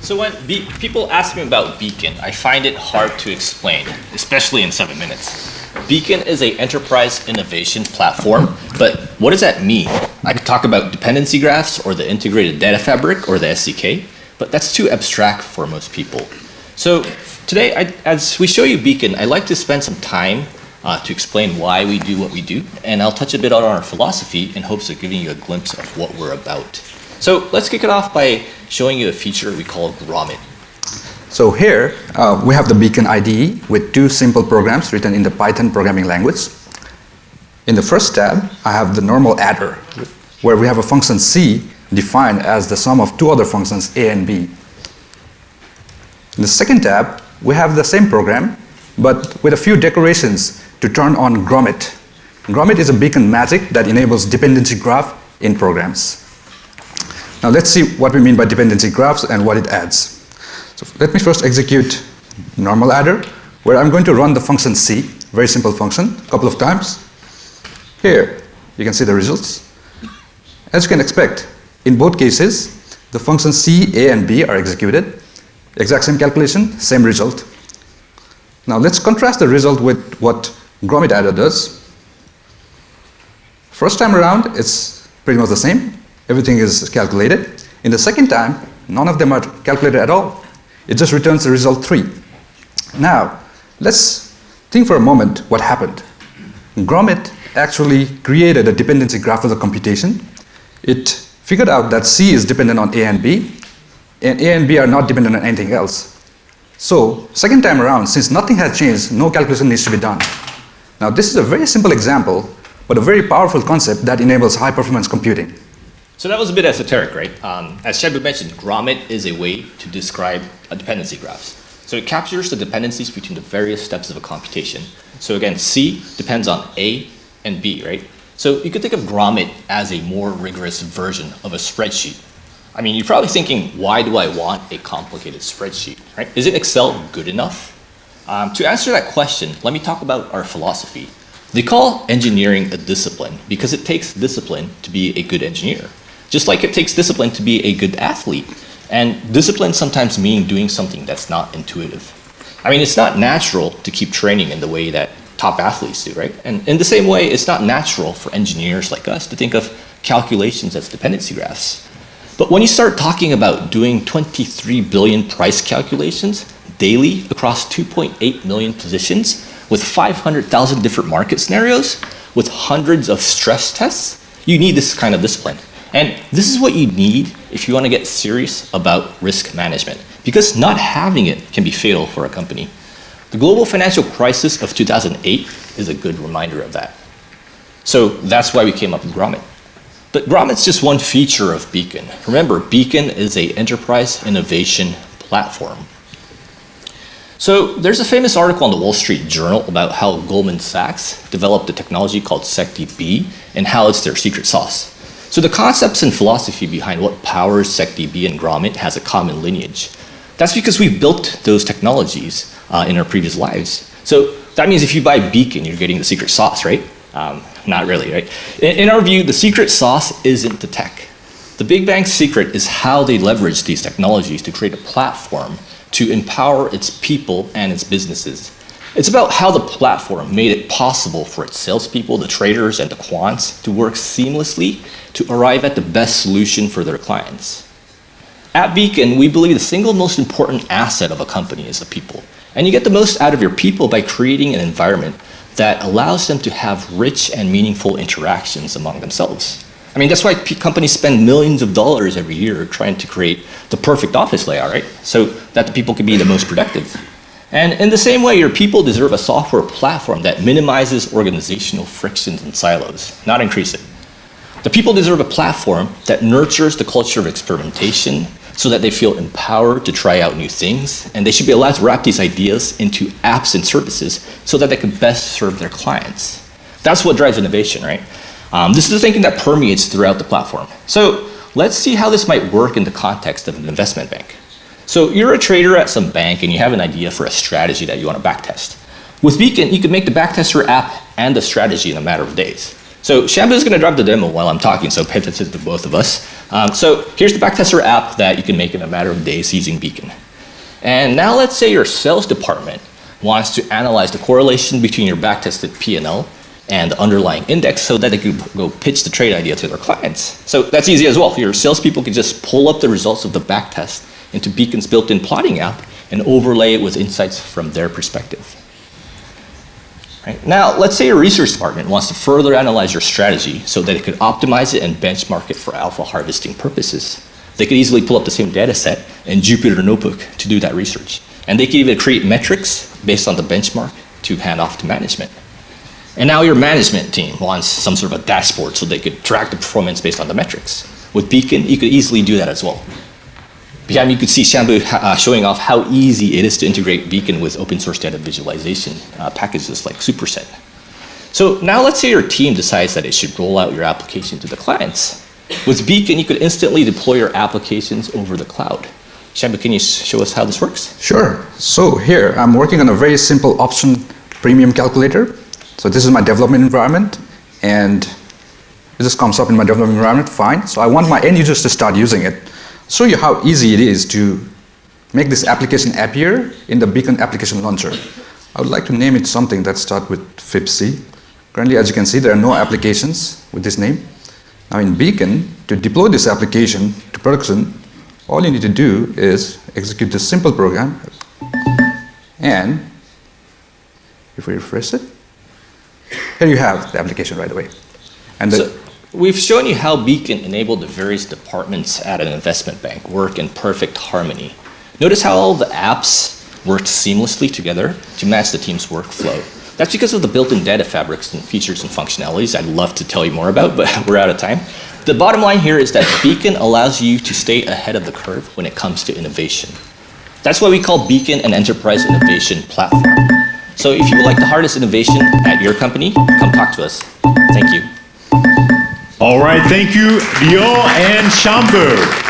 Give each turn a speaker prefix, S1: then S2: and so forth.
S1: So when people ask me about Beacon, I find it hard to explain, especially in 7 minutes. Beacon is an enterprise innovation platform, but what does that mean? I could talk about dependency graphs or the integrated data fabric or the SDK, but that's too abstract for most people. So today, as we show you Beacon, I'd like to spend some time to explain why we do what we do, and I'll touch a bit on our philosophy in hopes of giving you a glimpse of what we're about. So let's kick it off by showing you a feature we call Grommet.
S2: So here, we have the Beacon IDE with two simple programs written in the Python programming language. In the first tab, I have the normal adder, where we have a function C defined as the sum of two other functions A and B. In the second tab, we have the same program, but with a few decorations to turn on Grommet. Grommet is a Beacon magic that enables dependency graph in programs. Now let's see what we mean by dependency graphs and what it adds. So let me first execute normal adder, where I'm going to run the function C, very simple function, a couple of times. Here, you can see the results. As you can expect, in both cases, the functions C, A, and B are executed. Exact same calculation, same result. Now let's contrast the result with what Grommet adder does. First time around, it's pretty much the same. Everything is calculated. In the second time, none of them are calculated at all. It just returns the result 3. Now, let's think for a moment what happened. Grommet actually created a dependency graph for the computation. It figured out that C is dependent on A and B, and A and B are not dependent on anything else. So, second time around, since nothing has changed, no calculation needs to be done. Now, this is a very simple example, but a very powerful concept that enables high-performance computing.
S1: So that was a bit esoteric, right? As Shabu mentioned, Grommet is a way to describe a dependency graphs. So it captures the dependencies between the various steps of a computation. So again, C depends on A and B, right? So you could think of Grommet as a more rigorous version of a spreadsheet. I mean, you're probably thinking, why do I want a complicated spreadsheet, right? Isn't Excel good enough? To answer that question, let me talk about our philosophy. They call engineering a discipline because it takes discipline to be a good engineer. Just like it takes discipline to be a good athlete. And discipline sometimes means doing something that's not intuitive. I mean, it's not natural to keep training in the way that top athletes do, right? And in the same way, it's not natural for engineers like us to think of calculations as dependency graphs. But when you start talking about doing 23 billion price calculations daily across 2.8 million positions with 500,000 different market scenarios, with hundreds of stress tests, you need this kind of discipline. And this is what you need if you want to get serious about risk management, because not having it can be fatal for a company. The global financial crisis of 2008 is a good reminder of that. So that's why we came up with Grommet. But Grommet's just one feature of Beacon. Remember, Beacon is an enterprise innovation platform. So there's a famous article in the Wall Street Journal about how Goldman Sachs developed a technology called SecDB and how it's their secret sauce. So the concepts and philosophy behind what powers SecDB and Grommet has a common lineage. That's because we built those technologies in our previous lives. So that means if you buy Beacon, you're getting the secret sauce, right? Not really, right? In our view, the secret sauce isn't the tech. The Big Bang's secret is how they leverage these technologies to create a platform to empower its people and its businesses. It's about how the platform made it possible for its salespeople, the traders, and the quants to work seamlessly to arrive at the best solution for their clients. At Beacon, we believe the single most important asset of a company is the people. And you get the most out of your people by creating an environment that allows them to have rich and meaningful interactions among themselves. I mean, that's why companies spend millions of dollars every year trying to create the perfect office layout, right? So that the people can be the most productive. And in the same way, your people deserve a software platform that minimizes organizational frictions and silos, not increase it. The people deserve a platform that nurtures the culture of experimentation so that they feel empowered to try out new things, and they should be allowed to wrap these ideas into apps and services so that they can best serve their clients. That's what drives innovation, right? This is the thinking that permeates throughout the platform. So let's see how this might work in the context of an investment bank. So you're a trader at some bank and you have an idea for a strategy that you want to backtest. With Beacon, you can make the backtester app and the strategy in a matter of days. So Shabu is going to drive the demo while I'm talking, so pay attention to both of us. So here's the backtester app that you can make in a matter of days using Beacon. And now let's say your sales department wants to analyze the correlation between your backtested P&L and the underlying index so that they can go pitch the trade idea to their clients. So that's easy as well. Your salespeople can just pull up the results of the backtest into Beacon's built-in plotting app and overlay it with insights from their perspective. Right. Now, let's say your research department wants to further analyze your strategy so that it could optimize it and benchmark it for alpha harvesting purposes. They could easily pull up the same data set in Jupyter Notebook to do that research. And they could even create metrics based on the benchmark to hand off to management. And now your management team wants some sort of a dashboard so they could track the performance based on the metrics. With Beacon, you could easily do that as well. Behind me, you could see Shambu showing off how easy it is to integrate Beacon with open source data visualization packages like Superset. So now let's say your team decides that it should roll out your application to the clients. With Beacon, you could instantly deploy your applications over the cloud. Shambu, can you show us how this works?
S2: Sure. So here, I'm working on a very simple option premium calculator. So this is my development environment, and it just comes up in my development environment, fine. So I want my end users to start using it. Show you how easy it is to make this application appear in the Beacon application launcher. I would like to name it something that starts with FIBC. Currently, as you can see, there are no applications with this name. Now in Beacon, to deploy this application to production, all you need to do is execute this simple program, and if we refresh it, here you have the application right away. And
S1: we've shown you how Beacon enabled the various departments at an investment bank work in perfect harmony. Notice how all the apps worked seamlessly together to match the team's workflow. That's because of the built-in data fabrics and features and functionalities I'd love to tell you more about, but we're out of time. The bottom line here is that Beacon allows you to stay ahead of the curve when it comes to innovation. That's why we call Beacon an enterprise innovation platform. So if you would like the hardest innovation at your company, come talk to us. Thank you.
S3: All right, thank you, Leo and Shambu.